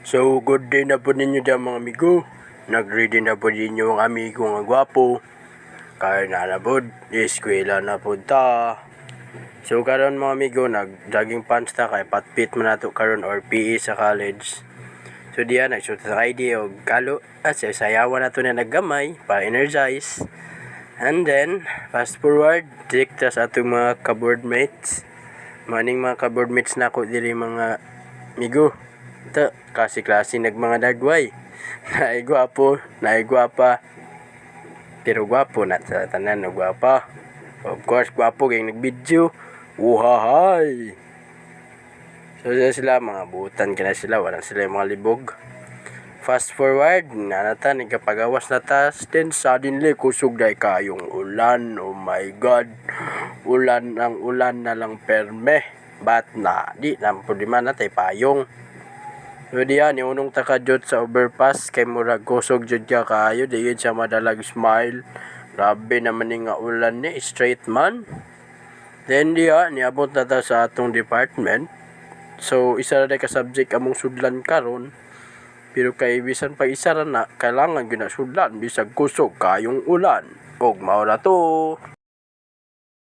So, good day na po ninyo dyan mga amigo. Nag-ready na po ninyo ang amigo nga gwapo. Kaya na po, eskwela na po ta. So, karon mga amigo, nag-jogging pants ta kay patpit man nato karon or PE sa college. So, diyan, nagsuot sa ID o kalo. At sayawan na to na naggamay para energize. And then, fast forward, dikta sa atong mga keyboard mates. Maning mga keyboard mates na ako diri mga amigo. Ito, klase-klase mga dagway. Naigwapo, naigwapa. Pero gwapo na sa tanan na gwapa. Of course, gwapo kayong nag-video. Uhahay! So sila, mga butan ka na sila. Walang sila yung mga libog. Fast forward, nanata, nagkapagawas na tas. Then suddenly, kusog day kayong ulan. Oh my God! Ulan ang ulan na lang perme. Bat na, di lang po di man natay payong. So diyan, unong takajot sa overpass kay murag kusog jud ka kayo, diyan siya madalag smile. Grabe naman ni nga ulan ni, straight man. Then diyan, niabot na ta sa atong department. So isa ra ka subject among sudlan karon. Pero kay bisan pag isa ra na, kailangan gyud na sudlan bisag kusog kayong ulan. Og mao na to.